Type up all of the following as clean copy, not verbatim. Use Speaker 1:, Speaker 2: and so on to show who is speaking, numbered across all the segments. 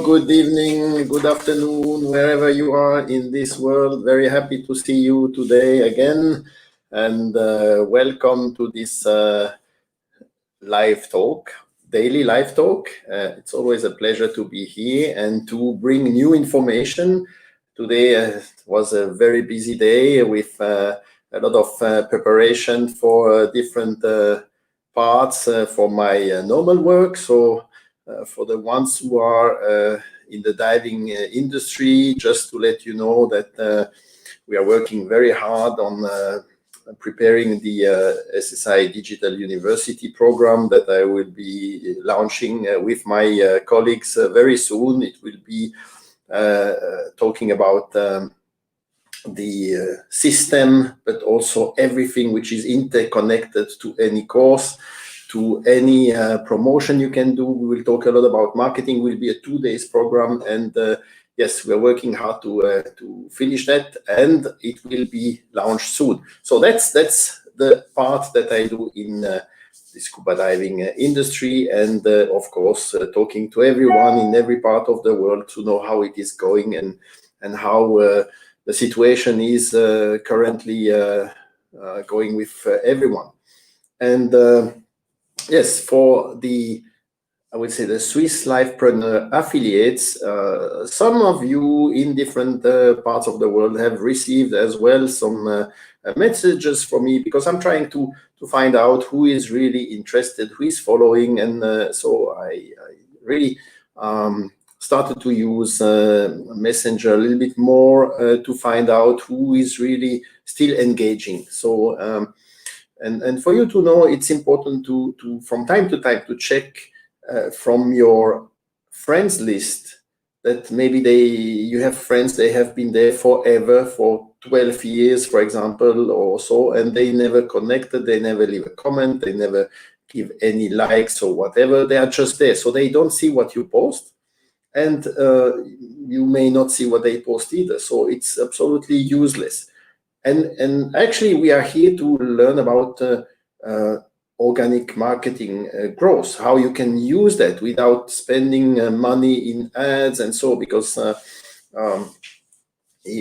Speaker 1: good evening, good afternoon, wherever you are in this world. Very happy to see you today again, and welcome to this live talk, daily live talk. It's always a pleasure to be here and to bring new information. Today was a very busy day with a lot of preparation for different parts for my normal work. So for the ones who are in the diving industry, just to let you know that we are working very hard on preparing the SSI Digital University program that I will be launching with my colleagues very soon. It will be talking about the system, but also everything which is interconnected to any course, to any promotion you can do. We will talk a lot about marketing. It will be a 2 days program, and yes, we're working hard to finish that, and it will be launched soon. So that's the part that I do in the scuba diving industry, and of course talking to everyone in every part of the world to know how it is going and how the situation is currently going with everyone. And yes, for the, I would say, the Swiss Lifepreneur affiliates, some of you in different parts of the world have received as well some messages from me, because I'm trying to find out who is really interested, who is following, and so I really started to use Messenger a little bit more to find out who is really still engaging. So and for you to know, it's important to from time to time to check from your friends list that maybe you have friends, they have been there forever, for 12 years, for example, or so, and they never connected, they never leave a comment, they never give any likes or whatever. They are just there, so they don't see what you post, and you may not see what they post either. So it's absolutely useless. And actually, we are here to learn about organic marketing growth, how you can use that without spending money in ads and so, because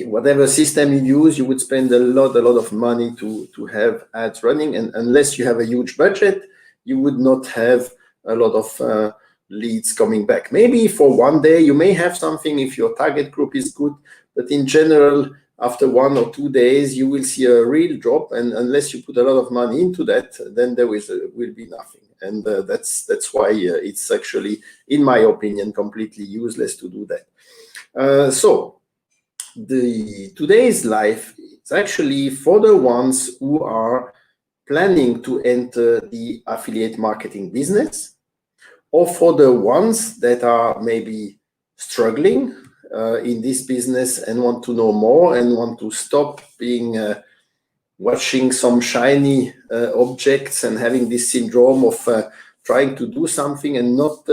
Speaker 1: whatever system you use, you would spend a lot of money to have ads running, and unless you have a huge budget, you would not have a lot of leads coming back. Maybe for one day you may have something if your target group is good, but in general, after 1 or 2 days, you will see a real drop, and unless you put a lot of money into that, then there will be nothing. And that's why it's actually, in my opinion, completely useless to do that. So today's live is actually for the ones who are planning to enter the affiliate marketing business, or for the ones that are maybe struggling in this business and want to know more and want to stop being watching some shiny objects and having this syndrome of trying to do something and not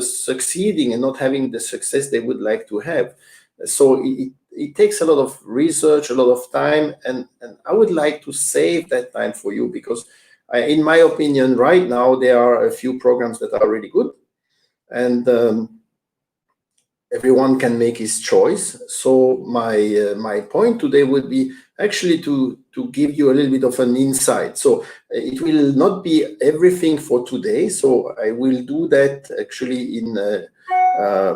Speaker 1: succeeding and not having the success they would like to have. So it takes a lot of research, a lot of time, and I would like to save that time for you, because in my opinion, right now, there are a few programs that are really good, and everyone can make his choice. So my point today would be actually to give you a little bit of an insight. So it will not be everything for today. So I will do that actually in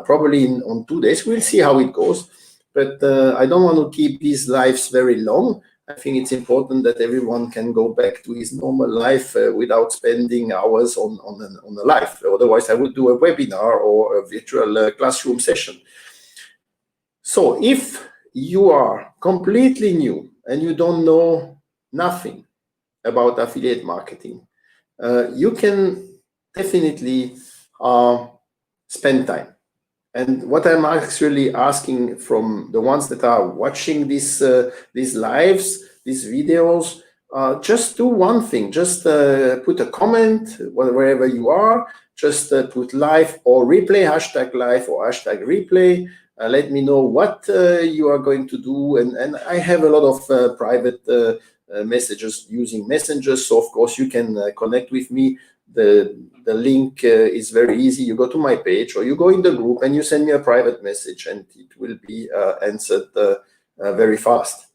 Speaker 1: probably on 2 days. We'll see how it goes. But I don't want to keep these lives very long. I think it's important that everyone can go back to his normal life without spending hours on a live. Otherwise, I would do a webinar or a virtual classroom session. So if you are completely new and you don't know nothing about affiliate marketing, you can definitely spend time. And what I'm actually asking from the ones that are watching these lives, these videos, just do one thing. Just put a comment wherever you are. Just put live or replay, hashtag live or hashtag replay. Let me know what you are going to do. And I have a lot of private messages using Messenger. So, of course, you can connect with me the link is very easy. You go to my page, or you go in the group and you send me a private message, and it will be answered very fast.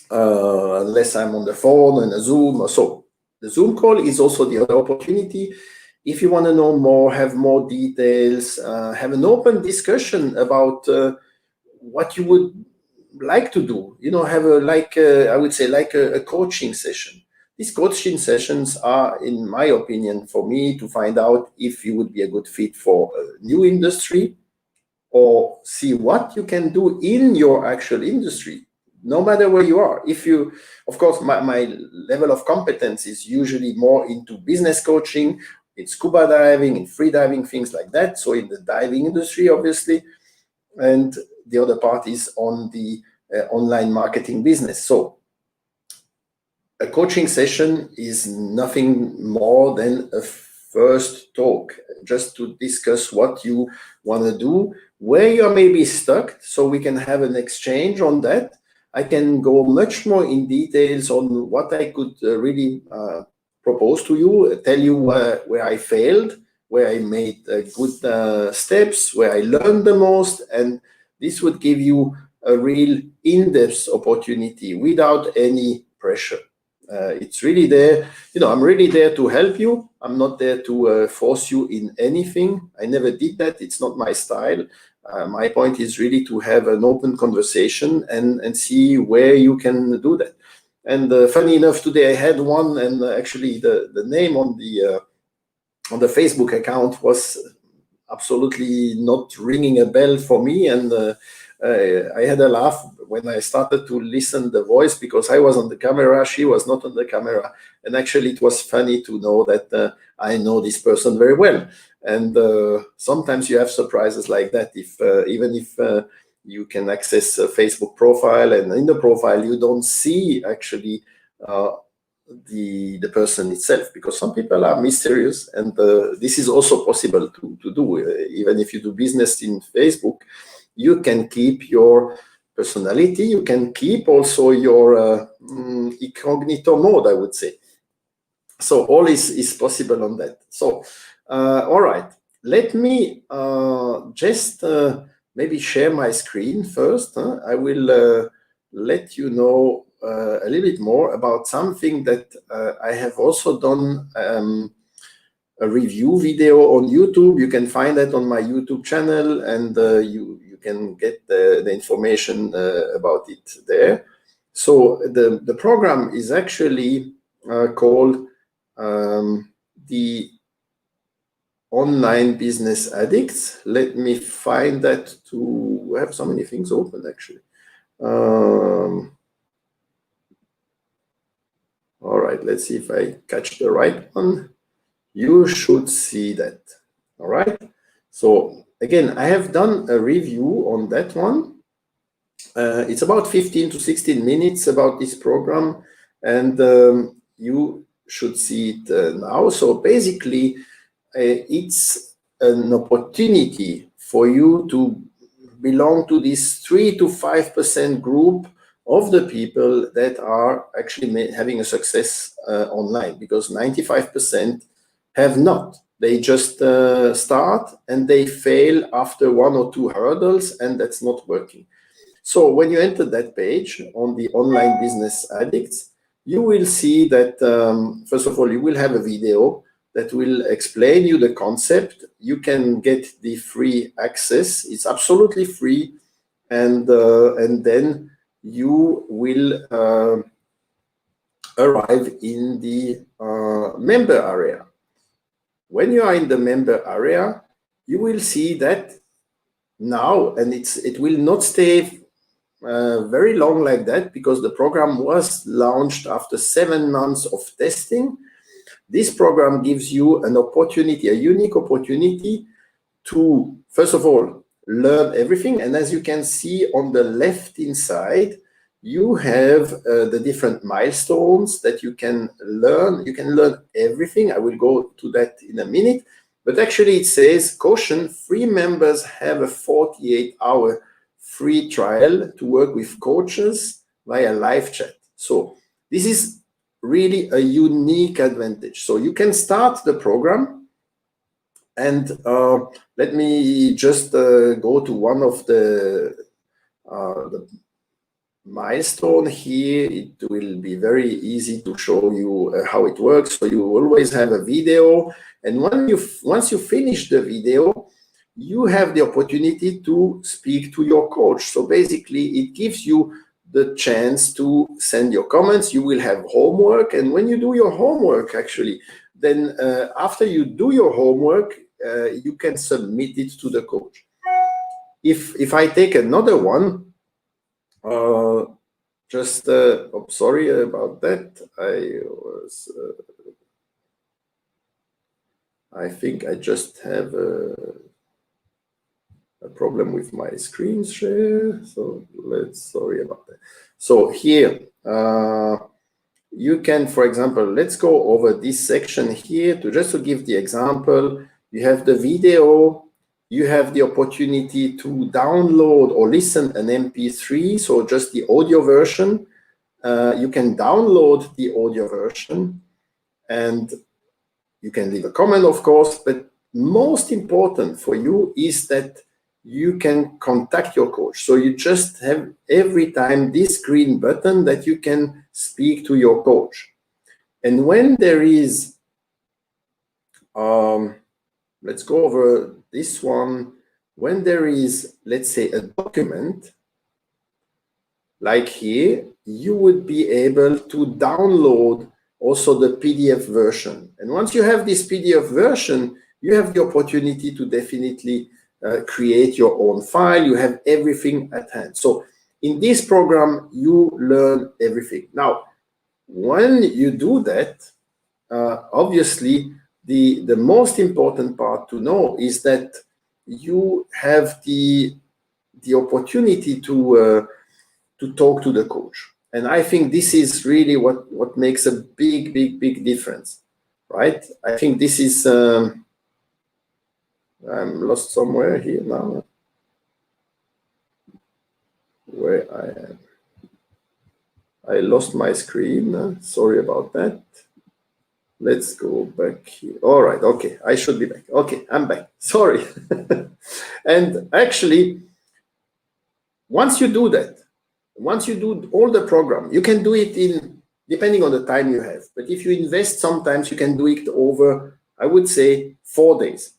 Speaker 1: Unless I'm on the phone and a Zoom or so. The Zoom call is also the other opportunity. If you want to know more, have more details, have an open discussion about what you would like to do, you know, have I would say like a coaching session. These coaching sessions are, in my opinion, for me to find out if you would be a good fit for a new industry, or see what you can do in your actual industry, no matter where you are. If you, of course, my level of competence is usually more into business coaching, in scuba diving, in free diving, things like that. So in the diving industry, obviously, and the other part is on the online marketing business. So a coaching session is nothing more than a first talk, just to discuss what you want to do, where you're maybe stuck, so we can have an exchange on that. I can go much more in details on what I could really propose to you, tell you where I failed, where I made good steps, where I learned the most, and this would give you a real in-depth opportunity without any pressure. It's really there, you know, I'm really there to help you. I'm not there to force you in anything. I never did that. It's not my style. My point is really to have an open conversation and see where you can do that. And funny enough, today I had one, and actually the name on the Facebook account was absolutely not ringing a bell for me, and I had a laugh when I started to listen the voice, because I was on the camera, she was not on the camera, and actually it was funny to know that I know this person very well. And sometimes you have surprises like that. If even if you can access a Facebook profile, and in the profile you don't see actually the person itself, because some people are mysterious, and this is also possible to do. Even if you do business in Facebook, you can keep your personality, you can keep also your incognito mode, I would say. So all is possible on that. So all right, let me just maybe share my screen first. I will let you know a little bit more about something that I have also done a review video on YouTube. You can find that on my YouTube channel, and you can get the information about it there. So the program is actually called the Online Business Addicts. Let me find that to have so many things open actually. All right, let's see if I catch the right one. You should see that. All right. So again, I have done a review on that one. It's about 15 to 16 minutes about this program, and you should see it now. So basically, it's an opportunity for you to belong to this 3 to 5% group of the people that are actually having a success online, because 95% have not. They just start and they fail after 1 or 2 hurdles, and that's not working. So when you enter that page on the Online Business Addicts, you will see that, first of all, you will have a video that will explain you the concept. You can get the free access. It's absolutely free. And then you will arrive in the member area. When you are in the member area, you will see that now, and it will not stay very long like that, because the program was launched after 7 months of testing. This program gives you an opportunity, a unique opportunity to, first of all, learn everything. And as you can see on the left-hand side, you have the different milestones that you can learn. You can learn everything. I will go to that in a minute. But actually it says, caution, free members have a 48-hour free trial to work with coaches via live chat. So this is really a unique advantage. So you can start the program, and let me just go to one of the milestone here. It will be very easy to show you how it works. So you always have a video, and once you finish the video, you have the opportunity to speak to your coach. So basically, it gives you the chance to send your comments. You will have homework, and when you do your homework, actually, then after you do your homework, you can submit it to the coach. If I take another one, oh, sorry about that. I think I just have a problem with my screen share. So sorry about that. So here, you can, for example, let's go over this section here just to give the example. You have the video. You have the opportunity to download or listen an MP3, so just the audio version. You can download the audio version, and you can leave a comment, of course, but most important for you is that you can contact your coach. So you just have every time this green button that you can speak to your coach. And when there is, let's go over this one. When there is, let's say, a document, like here, you would be able to download also the PDF version. And once you have this PDF version, you have the opportunity to definitely create your own file. You have everything at hand. So in this program, you learn everything. Now, when you do that, obviously, the most important part to know is that you have the opportunity to talk to the coach. And I think this is really what makes a big difference, right? I think this is, I'm lost somewhere here now, where I am. I lost my screen, sorry about that. Let's go back here. All right, okay, I should be back. Okay, I'm back, sorry. And actually, once you do that, once you do all the program, you can do it in, depending on the time you have. But if you invest, sometimes you can do it over, I would say, 4 days.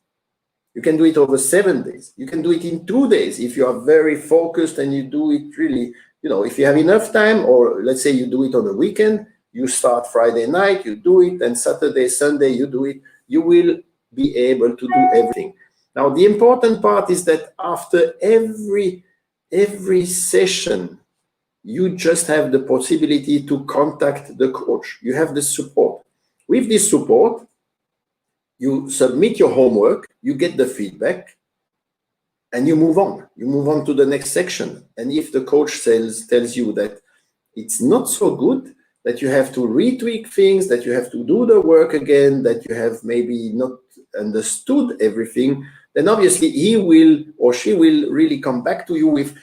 Speaker 1: You can do it over 7 days. You can do it in 2 days if you are very focused and you do it really, you know, if you have enough time, or let's say you do it on a weekend, you start Friday night, you do it, and Saturday, Sunday, you do it, you will be able to do everything. Now, the important part is that after every session, you just have the possibility to contact the coach. You have the support. With this support, you submit your homework, you get the feedback, and you move on. You move on to the next section. And if the coach tells you that it's not so good, that you have to retweak things, that you have to do the work again, that you have maybe not understood everything, then obviously he will or she will really come back to you with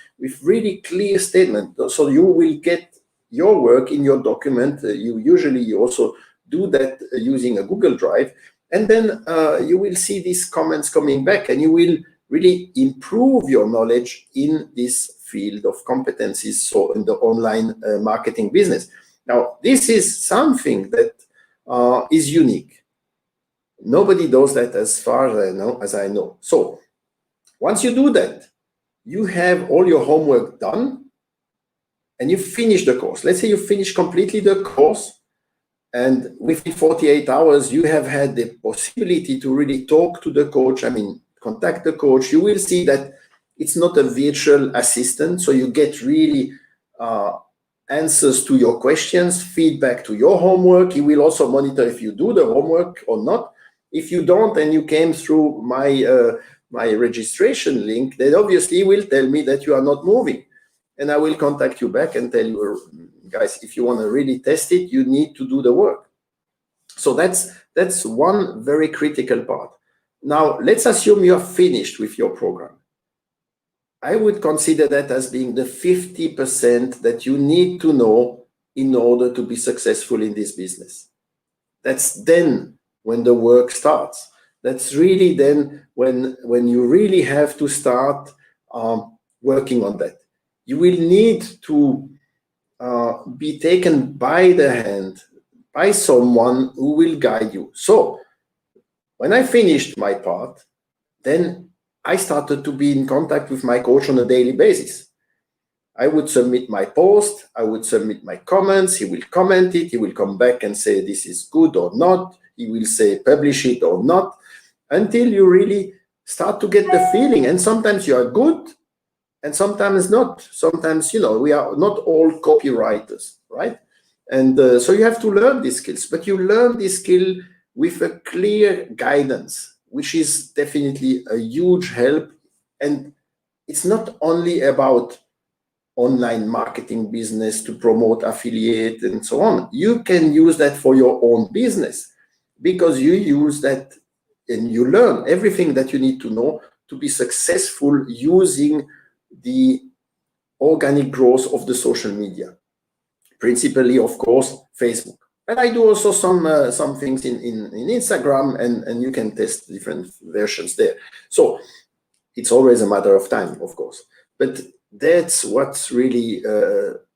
Speaker 1: really clear statement. So you will get your work in your document. You also do that using a Google Drive. And then you will see these comments coming back, and you will really improve your knowledge in this field of competencies, so in the online marketing business. Now, this is something that is unique. Nobody does that as far as I know. So once you do that, you have all your homework done, and you finish the course. Let's say you finish completely the course, and within 48 hours, you have had the possibility to really talk to the coach. I mean, contact the coach. You will see that it's not a virtual assistant, so you get really answers to your questions, feedback to your homework. He will also monitor if you do the homework or not. If you don't, and you came through my registration link, then obviously he will tell me that you are not moving. And I will contact you back and tell you, guys, if you want to really test it, you need to do the work. So that's one very critical part. Now, let's assume you are finished with your program. I would consider that as being the 50% that you need to know in order to be successful in this business. That's then when the work starts. That's really then when you really have to start working on that. You will need to be taken by the hand by someone who will guide you. So when I finished my part, then I started to be in contact with my coach on a daily basis. I would submit my post, I would submit my comments, he will comment it, he will come back and say this is good or not, he will say publish it or not, until you really start to get the feeling. And sometimes you are good and sometimes not. Sometimes, you know, we are not all copywriters, right? And so you have to learn these skills, but you learn this skill with a clear guidance, which is definitely a huge help. And it's not only about online marketing business to promote affiliate and so on. You can use that for your own business, because you use that and you learn everything that you need to know to be successful using the organic growth of the social media, principally, of course, Facebook. But I do also some things in Instagram, and you can test different versions there. So it's always a matter of time, of course. But that's what's really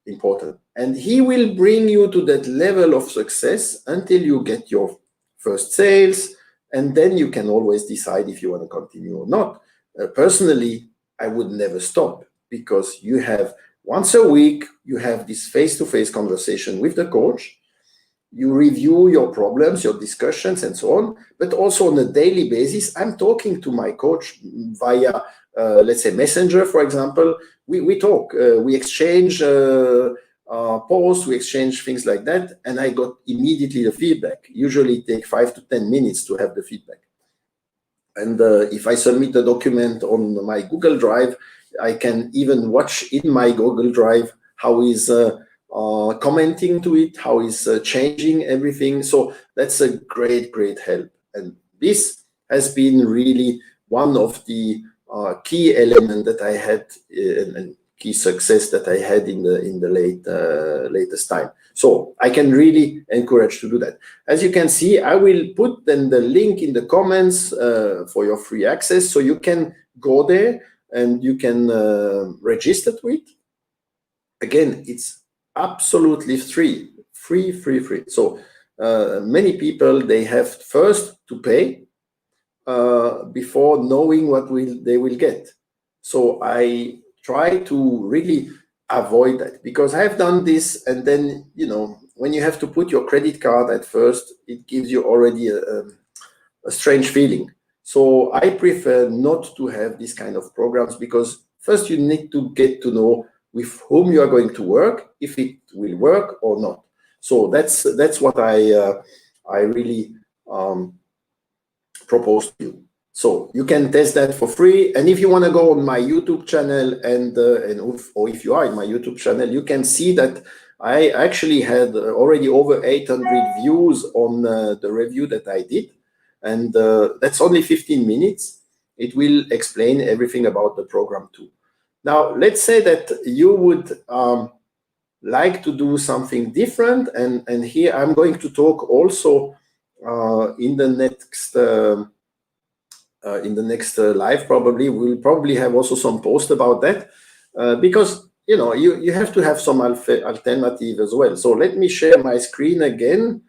Speaker 1: important. And he will bring you to that level of success until you get your first sales, and then you can always decide if you want to continue or not. Personally, I would never stop, because you have once a week, you have this face-to-face conversation with the coach. You review your problems, your discussions, and so on. But also on a daily basis, I'm talking to my coach via, let's say, Messenger, for example. We talk, we exchange posts, we exchange things like that, and I got immediately the feedback. Usually it takes 5 to 10 minutes to have the feedback. And if I submit a document on my Google Drive, I can even watch in my Google Drive how he's commenting to it, how he's changing everything. So that's a great, great help. And this has been really one of the key elements that I had and key success that I had in the latest time. So I can really encourage to do that. As you can see, I will put then the link in the comments for your free access, so you can go there and you can register to it. Again, it's absolutely free. So many people, they have first to pay before knowing what they will get. So I try to really avoid that, because I've done this, and then, you know, when you have to put your credit card at first, it gives you already a strange feeling. So I prefer not to have this kind of programs, because first you need to get to know with whom you are going to work, if it will work or not. So that's what I really propose to you. So you can test that for free. And if you want to go on my YouTube channel or if you are in my YouTube channel, you can see that I actually had already over 800 views on the review that I did. And that's only 15 minutes. It will explain everything about the program too. Now, let's say that you would like to do something different. And here I'm going to talk also in the next live. Probably we'll probably have also some post about that, because, you know, you have to have some alternative as well. So let me share my screen again,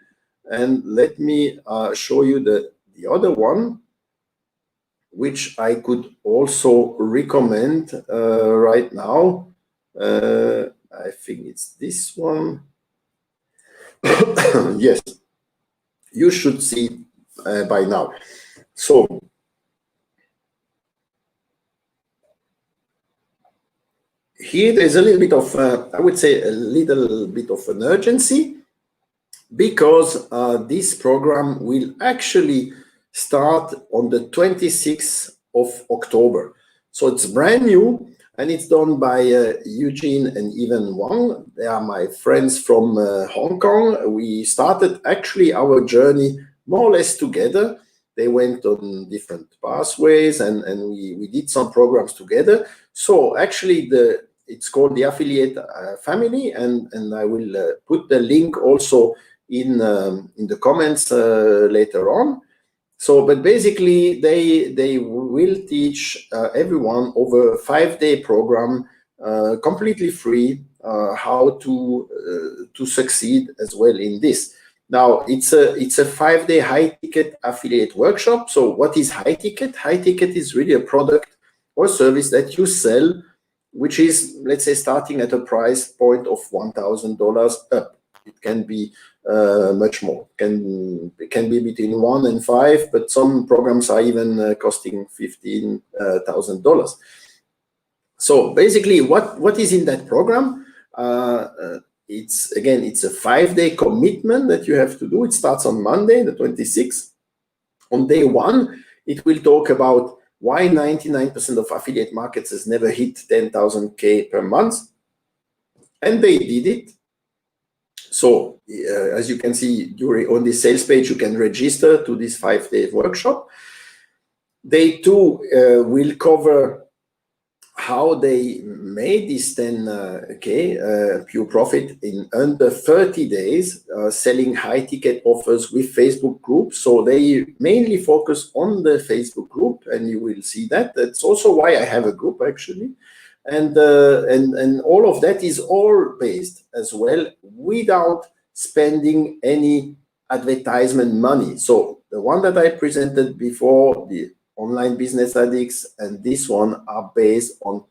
Speaker 1: and let me show you the other one, which I could also recommend right now. I think it's this one. Yes, you should see by now. So here there's a little bit of, I would say, a little bit of an urgency, because this program will actually start on the 26th of October. So it's brand new, and it's done by Eugene and Evan Wang. They are my friends from Hong Kong. We started actually our journey more or less together. They went on different pathways, and we did some programs together. So actually it's called the affiliate family, and I will put the link also in the comments later on. So, but basically, they will teach everyone over a 5-day program, completely free, how to succeed as well in this. Now, it's a 5-day high-ticket affiliate workshop. So, what is high ticket? High ticket is really a product or service that you sell, which is, let's say, starting at a price point of $1,000 up. It can be much more. It can be between 1 and 5, but some programs are even costing $15,000. So basically, what is in that program? It's a 5-day commitment that you have to do. It starts on Monday, the 26th. On day 1, it will talk about why 99% of affiliate marketers never hit 10,000K per month, and they did it. So as you can see, on the sales page, you can register to this 5-day workshop. Day 2 will cover how they made this 10K pure profit in under 30 days, selling high-ticket offers with Facebook groups. So they mainly focus on the Facebook group, and you will see that. That's also why I have a group, actually. And all of that is all based as well without spending any advertisement money. So the one that I presented before, the online business addicts, and this one are based on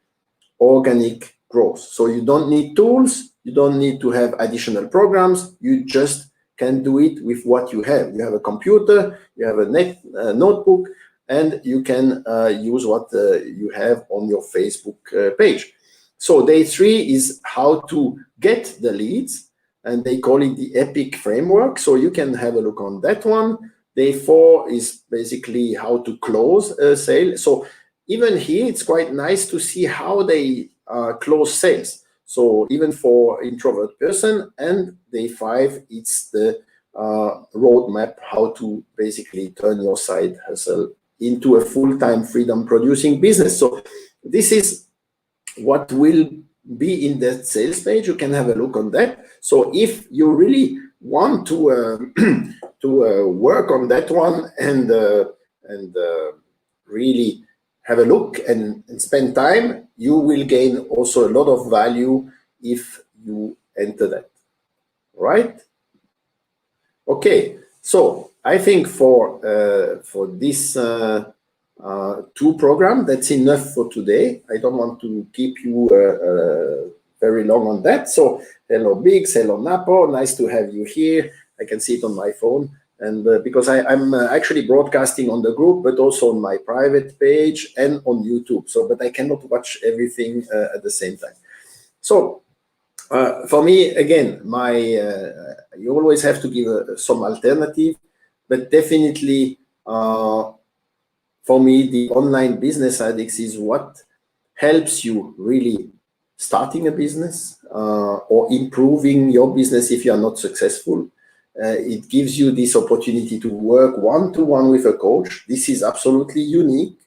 Speaker 1: organic growth. So you don't need tools, you don't need to have additional programs, you just can do it with what you have. You have a computer, you have a notebook, and you can use what you have on your Facebook page. So day 3 is how to get the leads, and they call it the EPIC framework. So you can have a look on that one. Day 4 is basically how to close a sale. So even here, it's quite nice to see how they close sales. So even for introvert person, and day 5, it's the roadmap how to basically turn your side hustle into a full-time freedom producing business. So this is what will be in that sales page. You can have a look on that. So if you really want to work on that one and really have a look and spend time, you will gain also a lot of value if you enter that, right? Okay, so I think for this 2 program, that's enough for today. I don't want to keep you very long on that. So hello Biggs, hello Napo, nice to have you here. I can see it on my phone, and because I'm actually broadcasting on the group, but also on my private page and on YouTube. So, but I cannot watch everything at the same time. So for me, again, you always have to give some alternative, but definitely for me, the online business addicts is what helps you really starting a business or improving your business if you are not successful. It gives you this opportunity to work one-to-one with a coach. This is absolutely unique.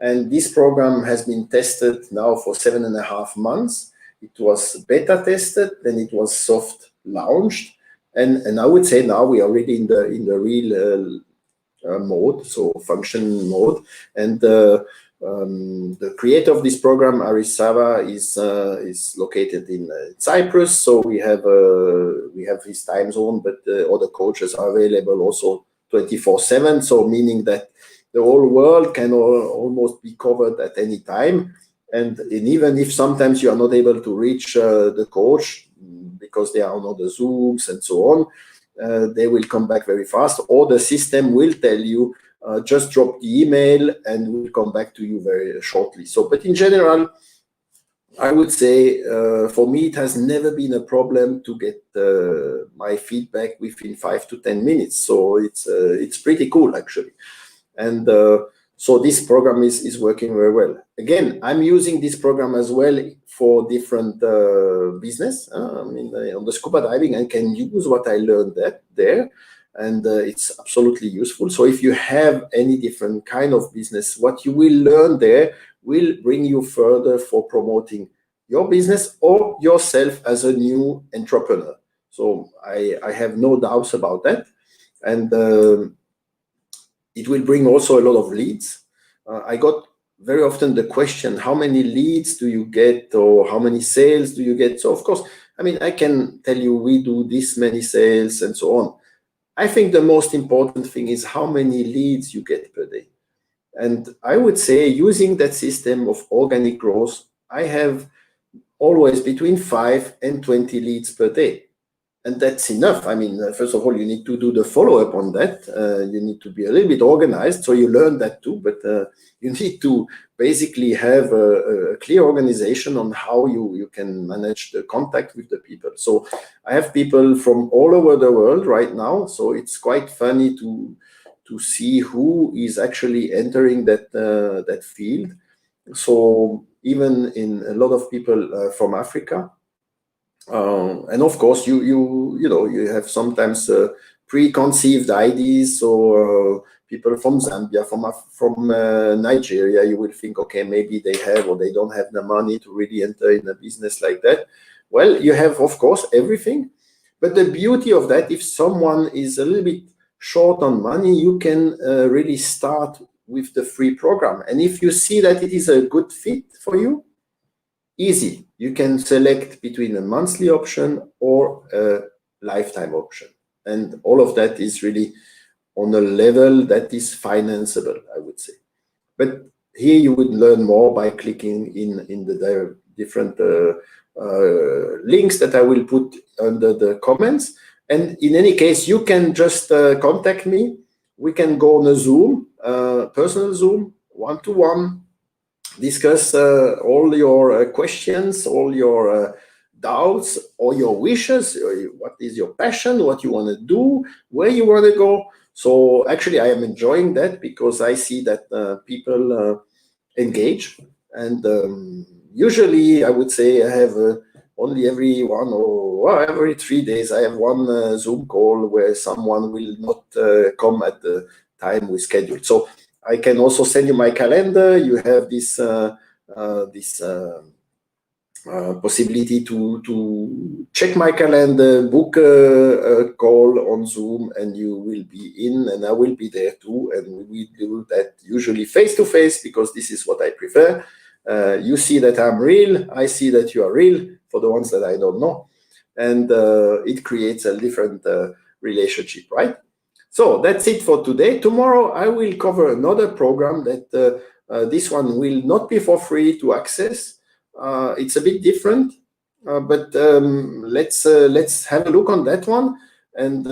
Speaker 1: And this program has been tested now for 7.5 months. It was beta tested, then it was soft launched. And I would say now we are already in the real mode, so function mode. And the creator of this program, 𝗪𝗲𝗧, is located in Cyprus, so we have his time zone, but other coaches are available also 24/7. So meaning that the whole world can almost be covered at any time. And even if sometimes you are not able to reach the coach because they are on other Zooms and so on, they will come back very fast, or the system will tell you, just drop the email and we'll come back to you very shortly. So, but in general, I would say for me, it has never been a problem to get my feedback within 5 to 10 minutes. So it's pretty cool, actually. And so this program is working very well. Again, I'm using this program as well for different business. I mean, on the scuba diving, I can use what I learned there. And it's absolutely useful. So if you have any different kind of business, what you will learn there will bring you further for promoting your business or yourself as a new entrepreneur. So I have no doubts about that. And it will bring also a lot of leads. I got very often the question, how many leads do you get, or how many sales do you get? So of course, I mean, I can tell you we do this many sales and so on. I think the most important thing is how many leads you get per day. And I would say, using that system of organic growth, I have always between 5 and 20 leads per day. And that's enough. I mean, first of all, you need to do the follow-up on that. You need to be a little bit organized, so you learn that too. But you need to basically have a clear organization on how you can manage the contact with the people. So I have people from all over the world right now. So it's quite funny to see who is actually entering that field. So even in a lot of people from Africa. And of course, you have sometimes preconceived ideas. So people from Zambia, from Nigeria, you will think, okay, maybe they have or they don't have the money to really enter in a business like that. Well, you have, of course, everything. But the beauty of that, if someone is a little bit short on money, you can really start with the free program. And if you see that it is a good fit for you, easy. You can select between a monthly option or a lifetime option. And all of that is really on a level that is financeable, I would say. But here you would learn more by clicking in the different links that I will put under the comments. And in any case, you can just contact me. We can go on a Zoom, personal Zoom, one-to-one, discuss all your questions, all your doubts, or your wishes. What is your passion? What you want to do? Where you want to go? So actually, I am enjoying that because I see that people engage. And usually, I would say I have only every 1 or every 3 days, I have one Zoom call where someone will not come at the time we scheduled. So I can also send you my calendar. You have this possibility to check my calendar, book a call on Zoom, and you will be in, and I will be there too. And we do that usually face-to-face because this is what I prefer. You see that I'm real. I see that you are real, for the ones that I don't know. And it creates a different relationship, right? So that's it for today. Tomorrow I will cover another program that this one will not be for free to access. It's a bit different, but let's have a look on that one, and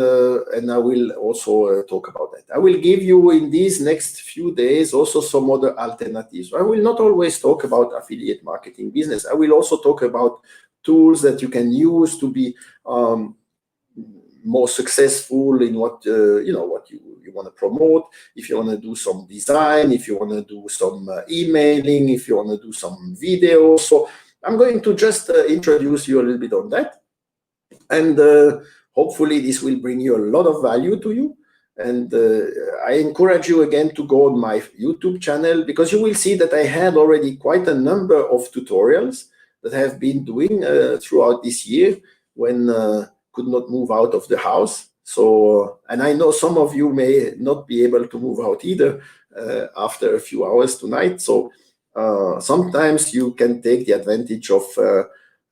Speaker 1: I will also talk about that. I will give you in these next few days also some other alternatives. I will not always talk about affiliate marketing business. I will also talk about tools that you can use to be more successful in what what you want to promote. If you want to do some design, if you want to do some emailing, if you want to do some video. So I'm going to just introduce you a little bit on that, and hopefully this will bring you a lot of value to you. And I encourage you again to go on my YouTube channel, because you will see that I had already quite a number of tutorials that I have been doing throughout this year when could not move out of the house. So, and I know some of you may not be able to move out either after a few hours tonight. So sometimes you can take the advantage of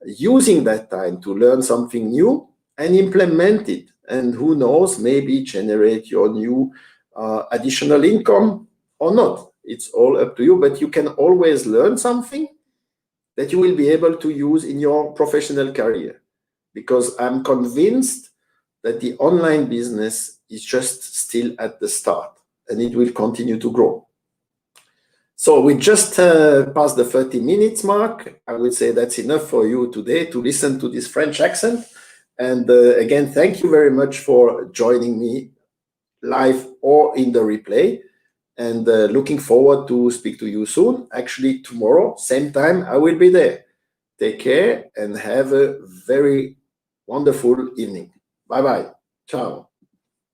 Speaker 1: using that time to learn something new and implement it. And who knows, maybe generate your new additional income or not. It's all up to you, but you can always learn something that you will be able to use in your professional career. Because I'm convinced that the online business is just still at the start, and it will continue to grow. So we just passed the 30 minutes mark. I would say that's enough for you today to listen to this French accent. And again, thank you very much for joining me live or in the replay. And looking forward to speak to you soon. Actually, tomorrow, same time, I will be there. Take care and have a very wonderful evening. Bye-bye. Ciao.